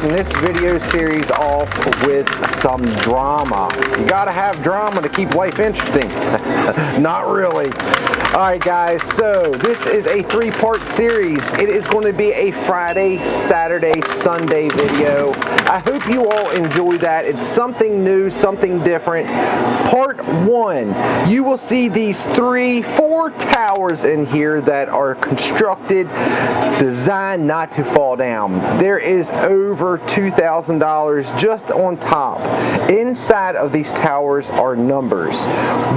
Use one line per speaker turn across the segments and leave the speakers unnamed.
starting this video series off with some drama. You gotta have drama to keep life interesting. Not really. Alright guys, so this is a three-part series. It is going to be a Friday, Saturday, Sunday video. I hope you all enjoy that. It's something new, something different. Part 1, you will see these 4 towers in here that are constructed, designed not to fall down. There is over $2,000 just on top. Inside of these towers are numbers.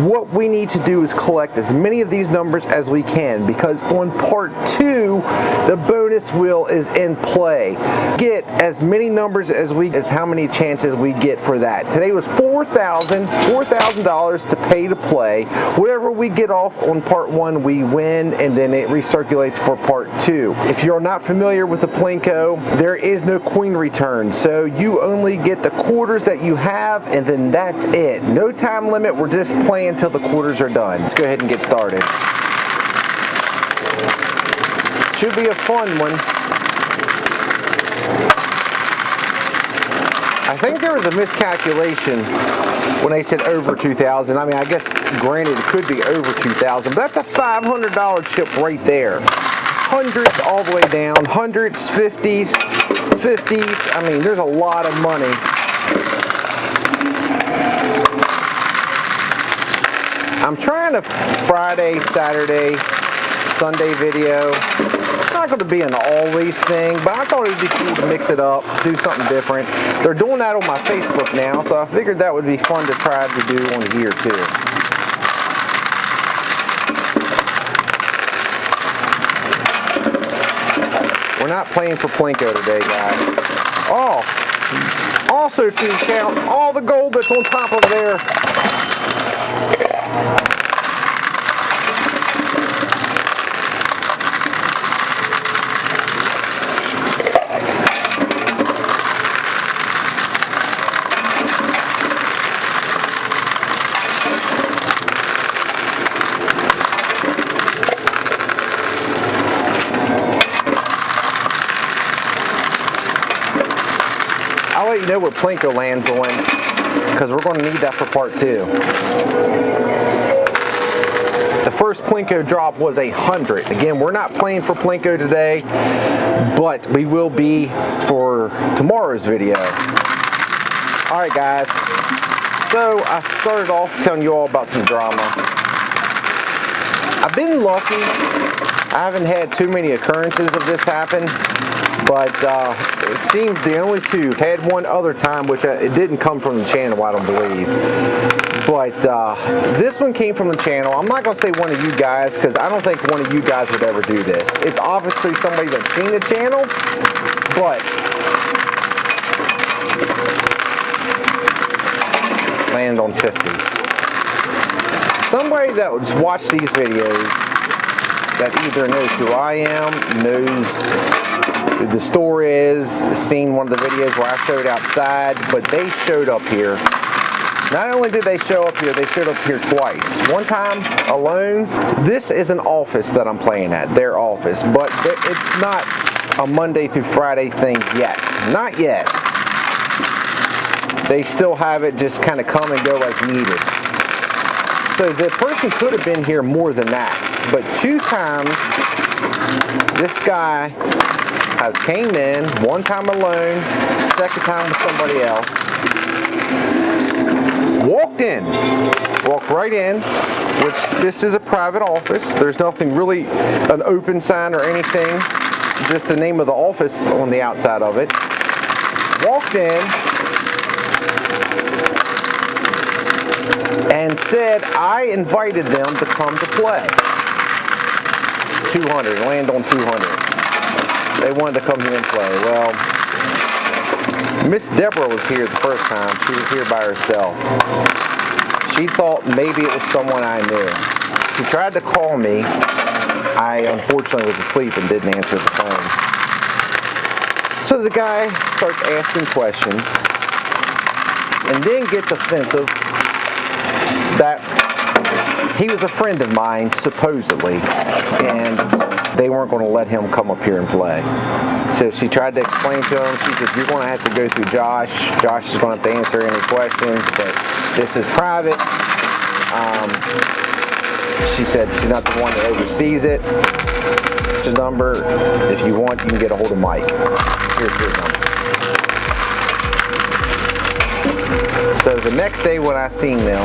What we need to do is collect as many of these numbers as we can, because on part 2 the bonus wheel is in play. Get as many numbers as how many chances we get for that. Today was $4,000 to pay to play. Whatever we get off on part 1 we win, and then it recirculates for part 2. If you're not familiar with the Plinko, there is no coin return, so you only get the quarters that you have, and then that's it. No time limit. We're just playing until the quarters are done. Let's go ahead and get started. Should be a fun one. I think there was a miscalculation when they said over 2,000. I mean, I guess granted it could be over 2,000, but that's a $500 chip right there. Hundreds all the way down, hundreds, 50s, 50s. I mean, there's a lot of money. I'm trying a Friday, Saturday, Sunday video. It's not going to be an always thing, but I thought it would be cool to mix it up, do something different. They're doing that on my Facebook now, so I figured that would be fun to try to do on here too. We're not playing for Plinko today, guys. Oh, also to count all the gold that's on top of there. I'll let you know what Plinko lands on, because we're going to need that for part 2. The first Plinko drop was 100. Again, we're not playing for Plinko today, but we will be for tomorrow's video. Alright guys, so I started off telling you all about some drama. I've been lucky. I haven't had too many occurrences of this happen, but it seems the only 2. I've had one other time, which it didn't come from the channel, I don't believe. But this one came from the channel. I'm not going to say one of you guys, because I don't think one of you guys would ever do this. It's obviously somebody that's seen the channel, but land on 50. Somebody that would watch these videos that either knows who I am, knows who the store is, seen one of the videos where I showed outside, but they showed up here. Not only did they show up here, they showed up here twice. One time alone. This is an office that I'm playing at, their office, but it's not a Monday through Friday thing yet. Not yet. They still have it just kind of come and go as needed. So the person could have been here more than that, but 2 times this guy has came in, one time alone, second time with somebody else, walked right in, which this is a private office. There's nothing really, an open sign or anything, just the name of the office on the outside of it. Walked in and said I invited them to come to play. 200, land on 200. They wanted to come here and play. Well, Miss Deborah was here the first time. She was here by herself. She thought maybe it was someone I knew. She tried to call me. I unfortunately was asleep and didn't answer the phone. So the guy starts asking questions and then gets offensive that he was a friend of mine, supposedly, and they weren't going to let him come up here and play. So she tried to explain to him. She said, you're going to have to go through Josh. Josh is going to have to answer any questions, but this is private. She said she's not the one that oversees it. His number, if you want, you can get a hold of Mike. Here's his number. So the next day when I seen them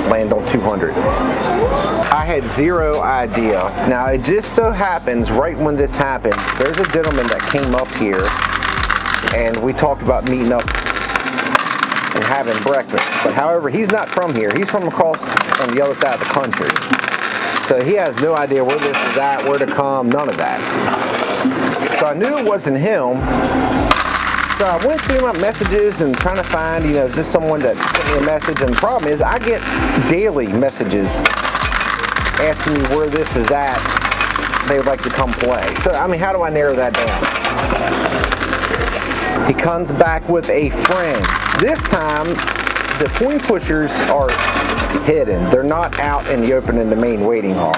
land on 200, I had zero idea. Now it just so happens right when this happened, there's a gentleman that came up here and we talked about meeting up and having breakfast. But however, he's not from here. He's from across on the other side of the country. So he has no idea where this is at, where to come, none of that. So I knew it wasn't him. So I went through my messages and trying to find, is this someone that sent me a message? And the problem is I get daily messages asking me where this is at. They would like to come play. So, I mean, how do I narrow that down? He comes back with a friend. This time, the coin pushers are hidden. They're not out in the open in the main waiting hall.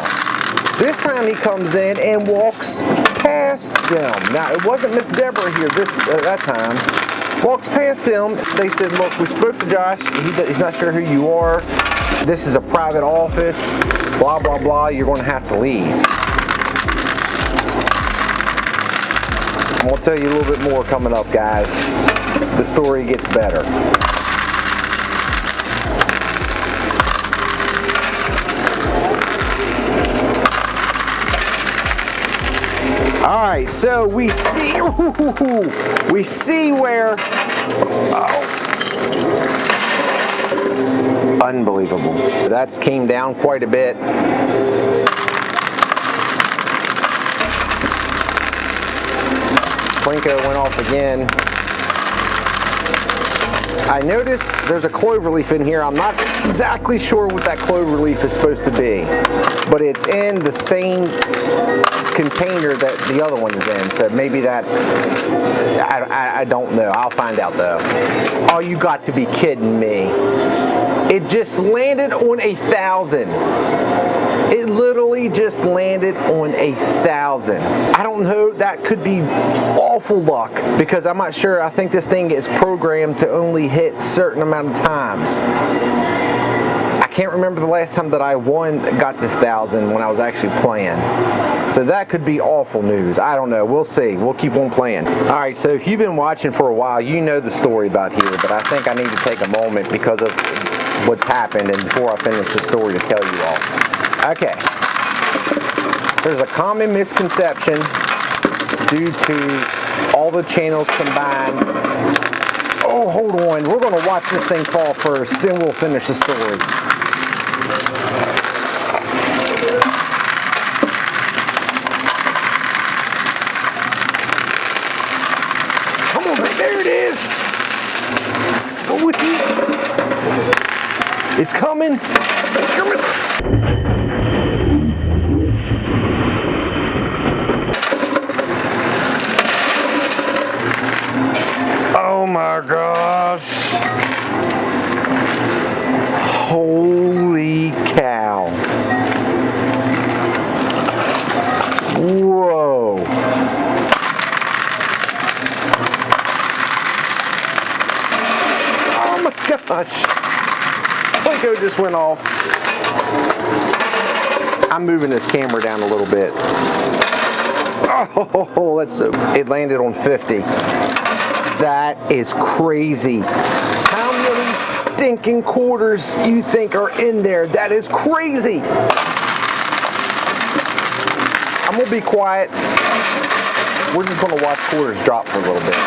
This time he comes in and walks past them. Now, it wasn't Miss Deborah here that time. Walks past them. They said, look, we spoke to Josh. He's not sure who you are. This is a private office. Blah, blah, blah. You're going to have to leave. I'm going to tell you a little bit more coming up, guys. The story gets better. All right, so we see where, unbelievable. That's came down quite a bit. Plinko went off again. I noticed there's a cloverleaf in here. I'm not exactly sure what that cloverleaf is supposed to be, but it's in the same container that the other one is in, so maybe that, I don't know. I'll find out though. Oh, you got to be kidding me. It just landed on 1,000. It literally just landed on 1,000. I don't know, that could be awful luck because I'm not sure. I think this thing is programmed to only hit a certain amount of times. I can't remember the last time that I got this 1,000 when I was actually playing. So that could be awful news. I don't know. We'll see. We'll keep on playing. All right, so if you've been watching for a while, you know the story about here, but I think I need to take a moment because of what's happened and before I finish the story to tell you all. Okay. There's a common misconception due to all the channels combined. Oh, hold on. We're going to watch this thing fall first, then we'll finish the story. There it is. Sweet. It's coming. It's coming. Oh my gosh. Holy cow. Whoa. Gosh, Plinko just went off. I'm moving this camera down a little bit. Oh, that's so. It landed on 50. That is crazy. How many stinking quarters you think are in there? That is crazy. I'm gonna be quiet. We're just gonna watch quarters drop for a little bit.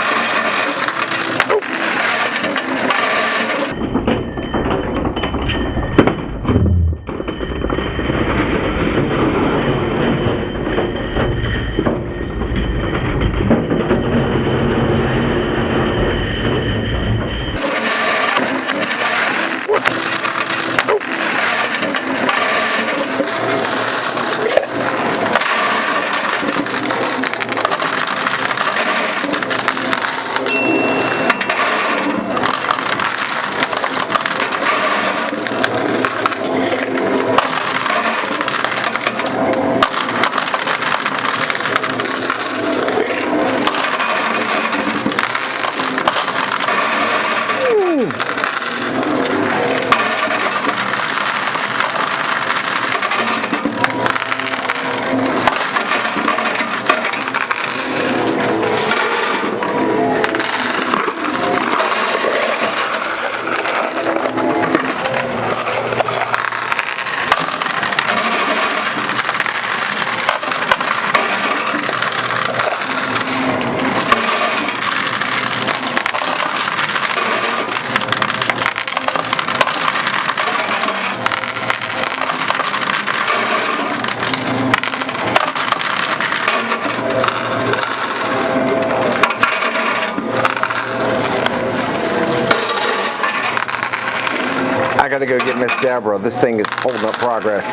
I gotta go get Miss Deborah. This thing is holding up progress.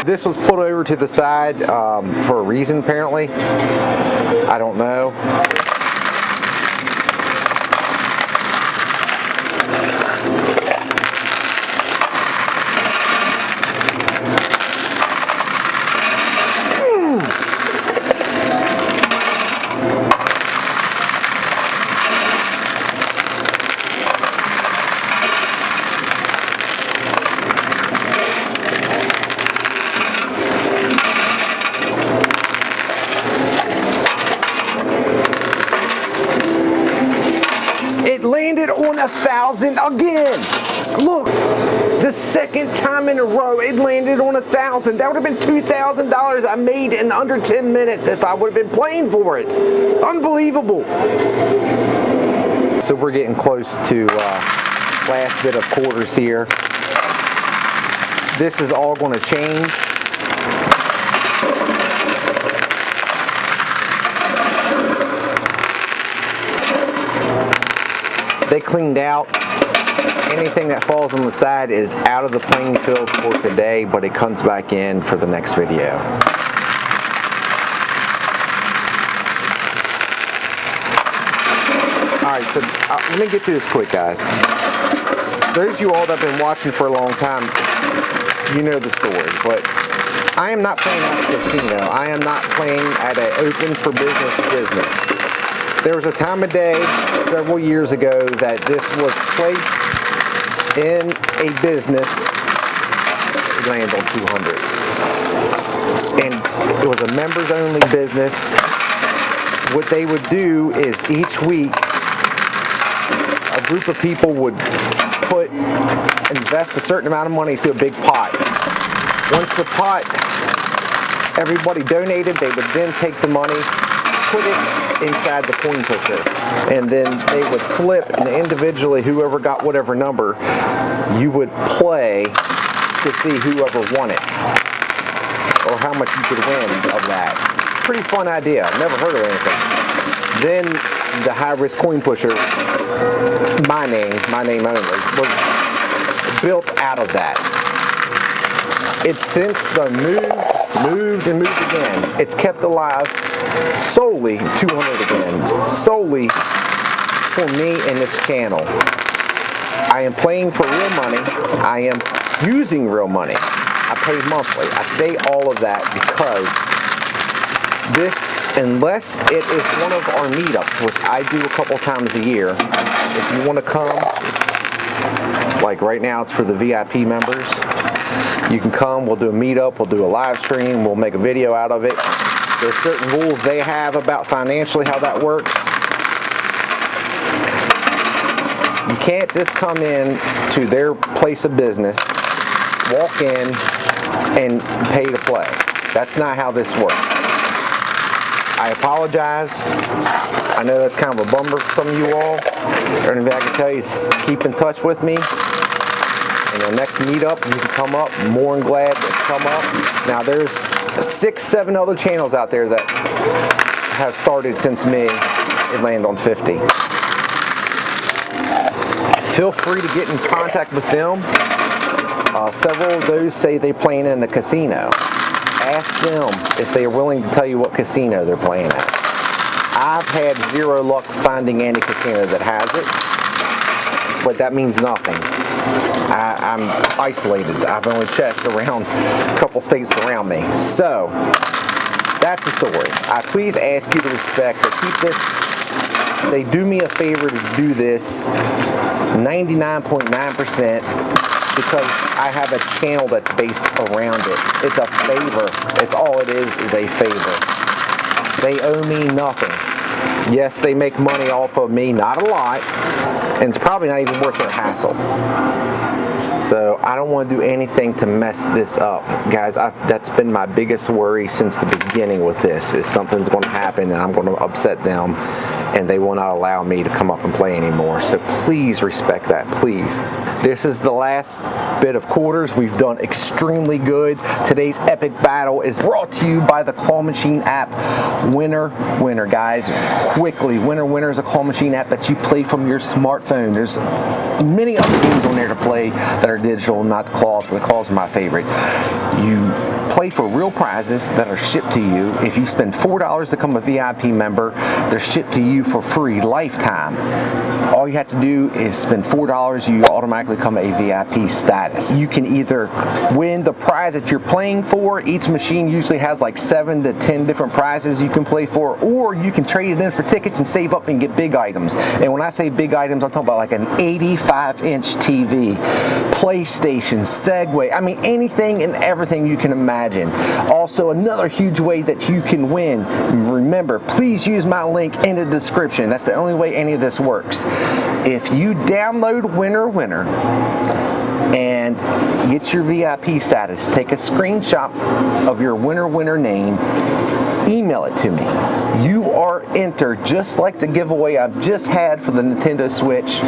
This was put over to the side for a reason, apparently. I don't know. Landed on 1,000 again. Look, the second time in a row it landed on 1,000. That would have been $2,000 I made in under 10 minutes if I would have been playing for it. Unbelievable. So we're getting close to last bit of quarters here. This is all going to change. They cleaned out. Anything that falls on the side is out of the playing field for today, but it comes back in for the next video. Alright, so let me get through this quick, guys. Those of you all that have been watching for a long time, you know the story, but I am not playing at a casino. I am not playing at an open for business. There was a time of day several years ago that this was placed in a business. It landed on 200. And it was a members only business. What they would do is each week a group of people would invest a certain amount of money to a big pot. Once the pot, everybody donated, they would then take the money, put it inside the coin pusher, and then they would flip, and individually whoever got whatever number, you would play to see whoever won it or how much you could win of that. Pretty fun idea. Never heard of anything. Then the high-risk coin pusher, my name only, was built out of that. It's since moved again. It's kept alive solely, 200 again, solely for me and this channel. I am playing for real money. I am using real money. I pay monthly. I say all of that because this, unless it is one of our meetups, which I do a couple times a year, if you want to come, like right now it's for the VIP members, you can come, we'll do a meetup, we'll do a live stream, we'll make a video out of it. There's certain rules they have about financially how that works. You can't just come in to their place of business, walk in, and pay to play. That's not how this works. I apologize. I know that's kind of a bummer for some of you all. The only thing I can tell you is keep in touch with me. In the next meetup, you can come up. More than glad to come up. Now, there's 6-7 other channels out there that have started since me. It landed on 50. Feel free to get in contact with them. Several of those say they're playing in the casino. Ask them if they are willing to tell you what casino they're playing at. I've had zero luck finding any casino that has it, but that means nothing. I'm isolated. I've only checked around a couple states around me. So, that's the story. I please ask you to respect or keep this. They do me a favor to do this 99.9% because I have a channel that's based around it. It's a favor. It's all it is a favor. They owe me nothing. Yes, they make money off of me, not a lot, and it's probably not even worth their hassle. So I don't want to do anything to mess this up. Guys, that's been my biggest worry since the beginning with this, is something's going to happen and I'm going to upset them. and they will not allow me to come up and play anymore. So please respect that, please. This is the last bit of quarters. We've done extremely good. Today's epic battle is brought to you by the Claw Machine app. Winner, winner, guys. Quickly, Winner, winner is a claw machine app that you play from your smartphone. There's many other games on there to play that are digital, not the claws, but the claws are my favorite. You play for real prizes that are shipped to you. If you spend $4 to become a VIP member, they're shipped to you for free, lifetime. All you have to do is spend $4, you automatically become a VIP status. You can either win the prize that you're playing for. Each machine usually has like 7 to 10 different prizes you can play for, or you can trade it in for tickets and save up and get big items. And when I say big items, I'm talking about like an 85-inch TV, PlayStation, Segway, I mean anything and everything you can imagine. Also, another huge way that you can win, remember, please use my link in the description. That's the only way any of this works. If you download Winner Winner and get your VIP status, take a screenshot of your Winner Winner name, email it to me. You are entered, just like the giveaway I've just had for the Nintendo Switch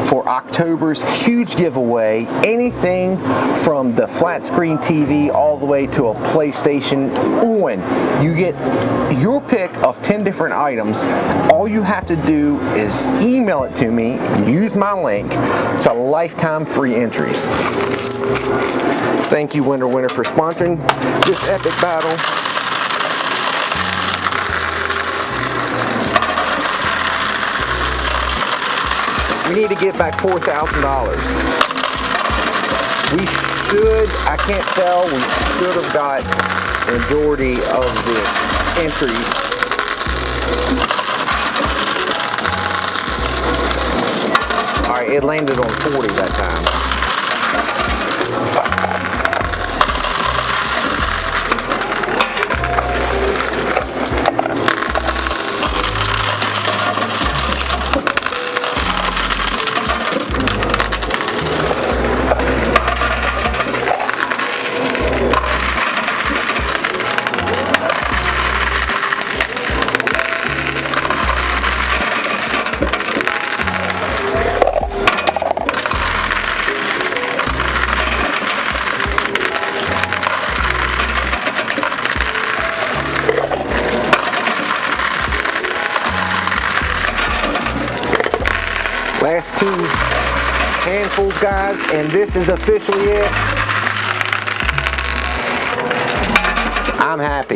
for October's huge giveaway. Anything from the flat screen TV all the way to a PlayStation on. You get your pick of 10 different items. All you have to do is email it to me, use my link. It's a lifetime free entries. Thank you, Winner Winner, for sponsoring this epic battle. We need to get back $4,000. We should, I can't tell, we should have got the majority of the entries. Alright, it landed on 40 that time. Last 2 handfuls, guys, and this is officially it. I'm happy.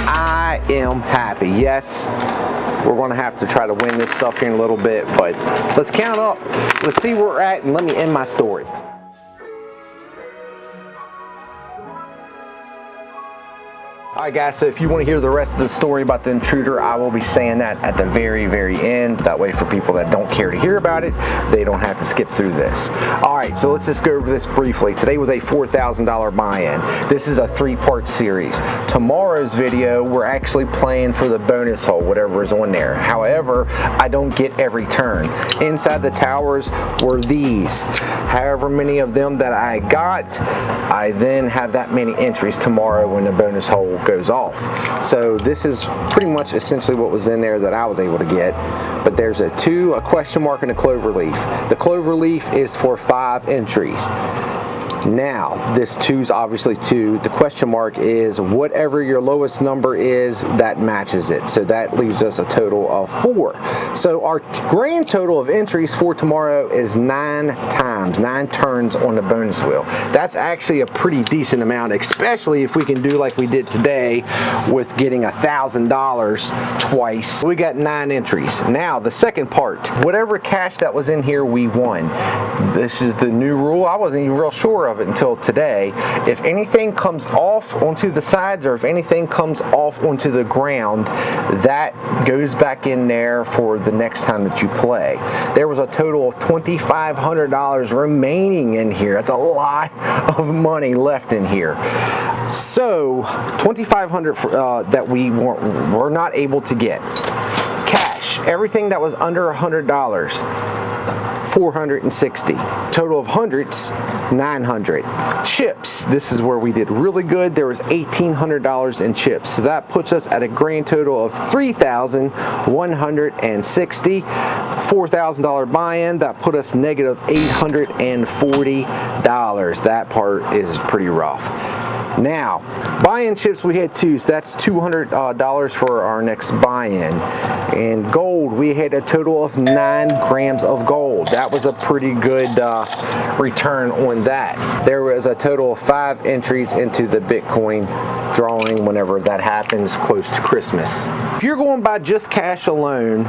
I am happy. Yes, we're going to have to try to win this stuff here in a little bit, but let's count up. Let's see where we're at, and let me end my story. Alright guys, so if you want to hear the rest of the story about the intruder, I will be saying that at the very, very end. That way for people that don't care to hear about it, they don't have to skip through this. Alright, so let's just go over this briefly. Today was a $4,000 buy-in. This is a 3-part series. Tomorrow's video, we're actually playing for the bonus hole, whatever is on there. However, I don't get every turn. Inside the towers were these. However many of them that I got, I then have that many entries tomorrow when the bonus hole goes off. So this is pretty much essentially what was in there that I was able to get. But there's a question mark, and a clover leaf. The clover leaf is for 5 entries. Now, this 2 is obviously 2. The question mark is whatever your lowest number is, that matches it. So that leaves us a total of 4. So our grand total of entries for tomorrow is 9 times, 9 turns on the bonus wheel. That's actually a pretty decent amount, especially if we can do like we did today with getting $1,000 twice. We got 9 entries. Now, the second part, whatever cash that was in here, we won. This is the new rule. I wasn't even real sure of it until today. If anything comes off onto the sides, or if anything comes off onto the ground, that goes back in there for the next time that you play. There was a total of $2,500 remaining in here. That's a lot of money left in here. So $2,500 that we were not able to get. Cash, everything that was under $100. 460. Total of hundreds, 900. Chips, this is where we did really good. There was $1,800 in chips. So that puts us at a grand total of $3,160. $4,000 buy-in, that put us negative $840. That part is pretty rough. Now, buy-in chips we had 2, so that's $200 for our next buy-in. And gold, we had a total of 9 grams of gold. That was a pretty good return on that. There was a total of 5 entries into the Bitcoin drawing whenever that happens close to Christmas. If you're going by just cash alone,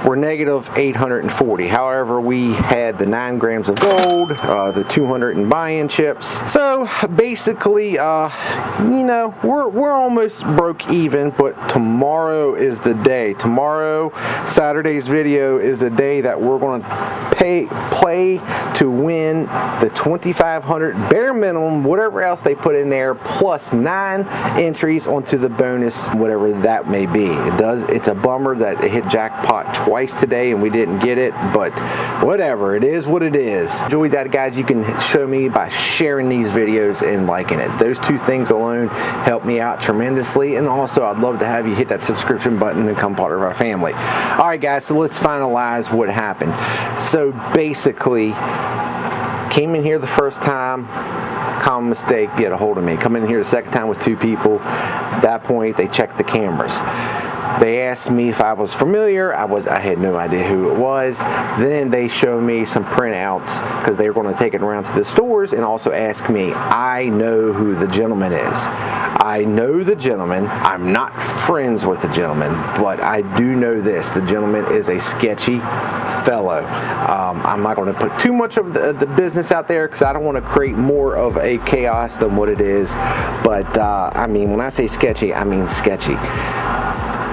we're negative 840. However, we had the 9 grams of gold, the 200 in buy-in chips. So basically, you know, we're almost broke even, but tomorrow is the day. Tomorrow, Saturday's video, is the day that we're going to play to win the 2,500 bare minimum, whatever else they put in there, plus 9 entries onto the bonus, whatever that may be. It's a bummer that it hit jackpot twice today and we didn't get it, but whatever, it is what it is. Enjoy that, guys. You can show me by sharing these videos and liking it. Those 2 things alone help me out tremendously, and also I'd love to have you hit that subscription button and become part of our family. All right, guys, so let's finalize what happened. So basically, came in here the first time, common mistake, get a hold of me. Come in here the second time with 2 people. At that point, they checked the cameras. They asked me if I was familiar. I had no idea who it was. Then they showed me some printouts because they were going to take it around to the stores and also ask me. I know who the gentleman is. I know the gentleman. I'm not friends with the gentleman, but I do know this. The gentleman is a sketchy fellow. I'm not going to put too much of the business out there because I don't want to create more of a chaos than what it is. But I mean, when I say sketchy, I mean sketchy.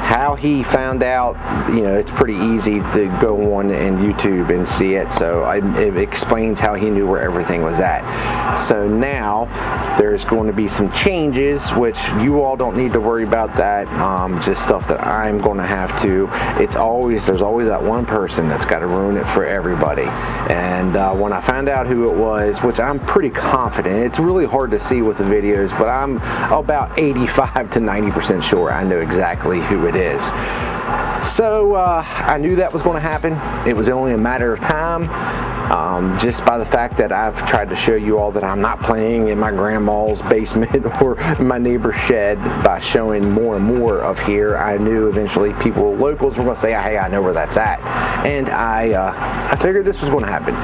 How he found out, you know, it's pretty easy to go on YouTube and see it. So it explains how he knew where everything was at. So now there's going to be some changes, which you all don't need to worry about that. Just stuff that I'm going to have to. There's always that one person that's got to ruin it for everybody. And when I found out who it was, which I'm pretty confident, it's really hard to see with the videos, but I'm about 85 to 90% sure I know exactly who it is. So I knew that was going to happen. It was only a matter of time. Just by the fact that I've tried to show you all that I'm not playing in my grandma's basement or my neighbor's shed by showing more and more of here. I knew eventually locals were going to say, hey, I know where that's at. And I figured this was going to happen.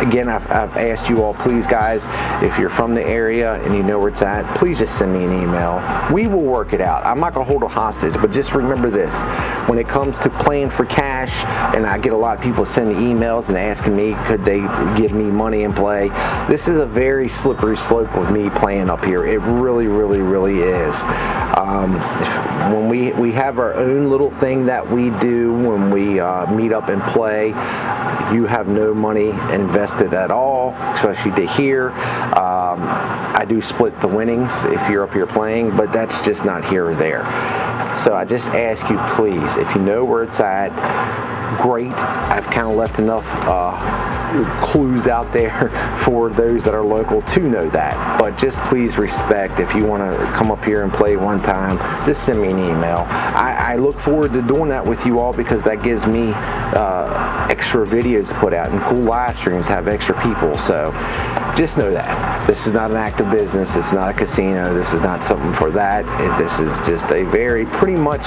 Again, I've asked you all, please guys, if you're from the area and you know where it's at, please just send me an email. We will work it out. I'm not going to hold a hostage, but just remember this. When it comes to playing for cash, and I get a lot of people sending me emails and asking me, could they give me money and play? This is a very slippery slope with me playing up here. It really, really, really is. When we have our own little thing that we do when we meet up and play, you have no money invested at all, especially to here. I do split the winnings if you're up here playing, but that's just not here or there. So I just ask you, please, if you know where it's at, great. I've kind of left enough clues out there for those that are local to know that, but just please respect. If you want to come up here and play one time, just send me an email. I look forward to doing that with you all because that gives me extra videos to put out and cool live streams, have extra people. So just know that this is not an active business. It's not a casino. This is not something for that. This is just a very pretty much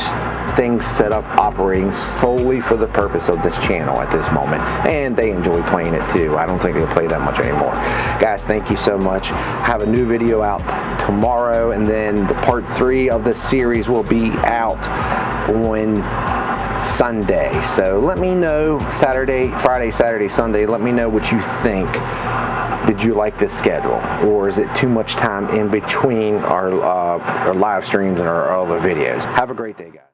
thing set up operating solely for the purpose of this channel at this moment, and they enjoy playing it too. I don't think they play that much anymore. Guys, thank you so much. Have a new video out tomorrow, and then the part 3 of the series will be out on Sunday. So let me know, Friday, Saturday, Sunday, let me know what you think. Did you like this schedule, or is it too much time in between our live streams and our other videos? Have a great day, guys.